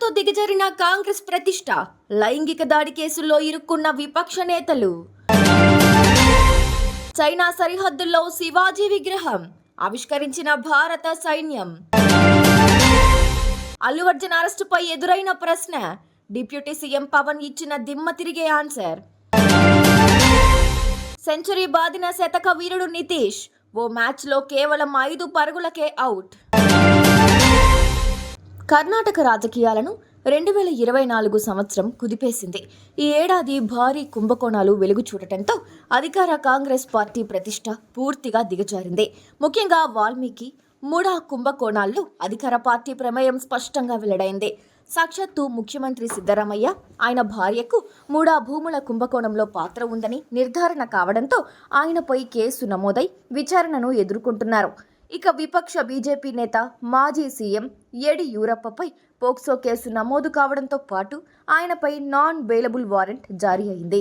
ఘటనతో దిగజారిన కాంగ్రెస్ ప్రతిష్ట, లైంగిక దాడి కేసుల్లో ఇరుక్కున్న విపక్ష నేతలు. చైనా సరిహద్దుల్లో శివాజీ విగ్రహం ఆవిష్కరించిన భారత సైన్యం. అల్లు అర్జున్ అరెస్టుపై ఎదురైన ప్రశ్న, డిప్యూటీ సీఎం పవన్ ఇచ్చిన దిమ్మ తిరిగే ఆన్సర్. సెంచరీ బాదిన శతక వీరుడు నితీష్, ఓ మ్యాచ్లో కేవలం 5 పరుగులకే అవుట్. కర్ణాటక రాజకీయాలను 2024 సంవత్సరం కుదిపేసింది. ఈ ఏడాది భారీ కుంభకోణాలు వెలుగు చూడటంతో అధికార కాంగ్రెస్ పార్టీ ప్రతిష్ట పూర్తిగా దిగజారింది. ముఖ్యంగా వాల్మీకి మూడా కుంభకోణాల్లో అధికార పార్టీ ప్రమేయం స్పష్టంగా వెల్లడైంది. సాక్షాత్తు ముఖ్యమంత్రి సిద్ధరామయ్య, ఆయన భార్యకు మూడా భూముల కుంభకోణంలో పాత్ర ఉందని నిర్ధారణ కావడంతో ఆయనపై కేసు నమోదై విచారణను ఎదుర్కొంటున్నారు. ఇక విపక్ష బీజేపీ నేత మాజీ సీఎం యడియూరప్పపై పోక్సో కేసు నమోదు కావడంతో పాటు ఆయనపై నాన్ బెయిలబుల్ వారెంట్ జారీ అయింది.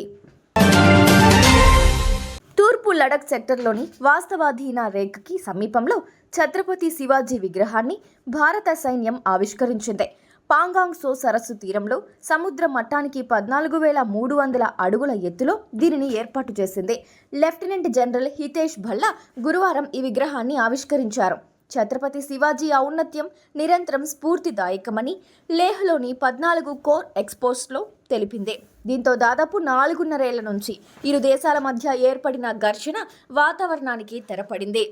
తూర్పు లడఖ్ సెక్టర్లోని వాస్తవాధీన రేఖకి సమీపంలో ఛత్రపతి శివాజీ విగ్రహాన్ని భారత సైన్యం ఆవిష్కరించింది. పాంగాంగ్ సో సరస్సు తీరంలో సముద్ర మట్టానికి 14,300 అడుగుల ఎత్తులో దీనిని ఏర్పాటు చేసింది. లెఫ్టినెంట్ జనరల్ హితేష్ భల్లా గురువారం ఈ విగ్రహాన్ని ఆవిష్కరించారు. ఛత్రపతి శివాజీ ఔన్నత్యం నిరంతరం స్ఫూర్తిదాయకమని లేహ్లోని 14 కోర్ ఎక్స్పోస్లో తెలిపింది. దీంతో దాదాపు 4.5 ఏళ్ల నుంచి ఇరు దేశాల మధ్య ఏర్పడిన ఘర్షణ వాతావరణానికి తెరపడింది.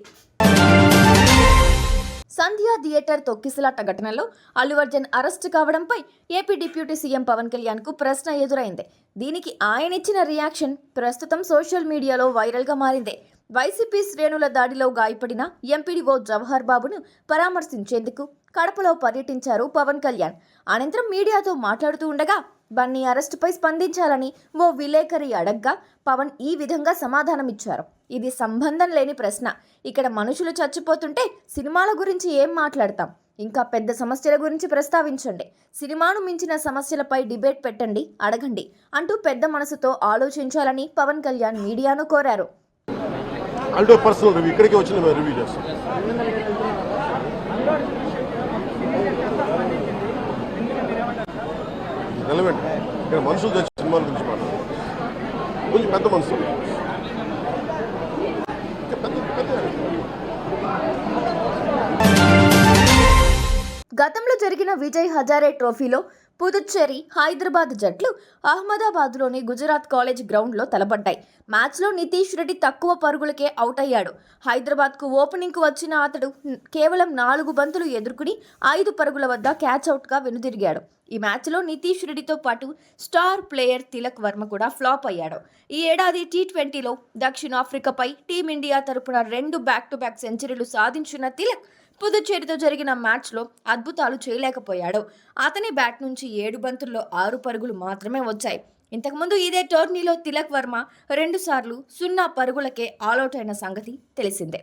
సంధ్యా థియేటర్ తొక్కిసలాట ఘటనలో అల్లు అర్జున్ అరెస్టు కావడంపై ఏపీ డిప్యూటీ సీఎం పవన్ కళ్యాణ్కు ప్రశ్న ఎదురైంది. దీనికి ఆయనిచ్చిన రియాక్షన్ ప్రస్తుతం సోషల్ మీడియాలో వైరల్గా మారింది. వైసీపీ శ్రేణుల దాడిలో గాయపడిన ఎంపీడీఓ జవహర్ బాబును పరామర్శించేందుకు కడపలో పర్యటించారు పవన్ కళ్యాణ్. అనంతరం మీడియాతో మాట్లాడుతూ ఉండగా బన్నీ అరెస్టుపై స్పందించాలని ఓ విలేకరి అడగ్గా పవన్ ఈ విధంగా సమాధానమిచ్చారు. ఇది సంబంధం లేని ప్రశ్న. ఇక్కడ మనుషులు చచ్చిపోతుంటే సినిమాల గురించి ఏం మాట్లాడతాం? ఇంకా పెద్ద సమస్యల గురించి ప్రస్తావించండి. సినిమాను మించిన సమస్యలపై డిబేట్ పెట్టండి, అడగండి అంటూ పెద్ద మనసుతో ఆలోచించాలని పవన్ కళ్యాణ్ మీడియాను కోరారు. ఇక్కడ మనుషులు తెచ్చి సినిమాల గురించి మాట్లాడారు. కొంచెం పెద్ద మనసు, గతంలో జరిగిన విజయ్ హజారే ట్రోఫీలో పుదుచ్చేరి, హైదరాబాద్ జట్లు అహ్మదాబాద్లోని గుజరాత్ కాలేజ్ గ్రౌండ్లో తలపడ్డాయి. మ్యాచ్లో నితీష్ రెడ్డి తక్కువ పరుగులకే అవుట్ అయ్యాడు. హైదరాబాద్కు ఓపెనింగ్కు వచ్చిన అతడు కేవలం 4 బంతులు ఎదుర్కొని 5 పరుగుల వద్ద క్యాచ్అవుట్గా వెనుదిరిగాడు. ఈ మ్యాచ్లో నితీష్ రెడ్డితో పాటు స్టార్ ప్లేయర్ తిలక్ వర్మ కూడా ఫ్లాప్ అయ్యాడు. ఈ ఏడాది టీ20లో దక్షిణాఫ్రికాపై టీమిండియా తరపున 2 బ్యాక్-టు-బ్యాక్ సెంచరీలు సాధించిన తిలక్ పుదుచ్చేరితో జరిగిన మ్యాచ్లో అద్భుతాలు చేయలేకపోయాడు. అతని బ్యాట్ నుంచి 7 బంతుల్లో 6 పరుగులు మాత్రమే వచ్చాయి. ఇంతకుముందు ఇదే టోర్నీలో తిలక్ వర్మ 2 సార్లు 0 పరుగులకే ఆలౌట్ అయిన సంగతి తెలిసిందే.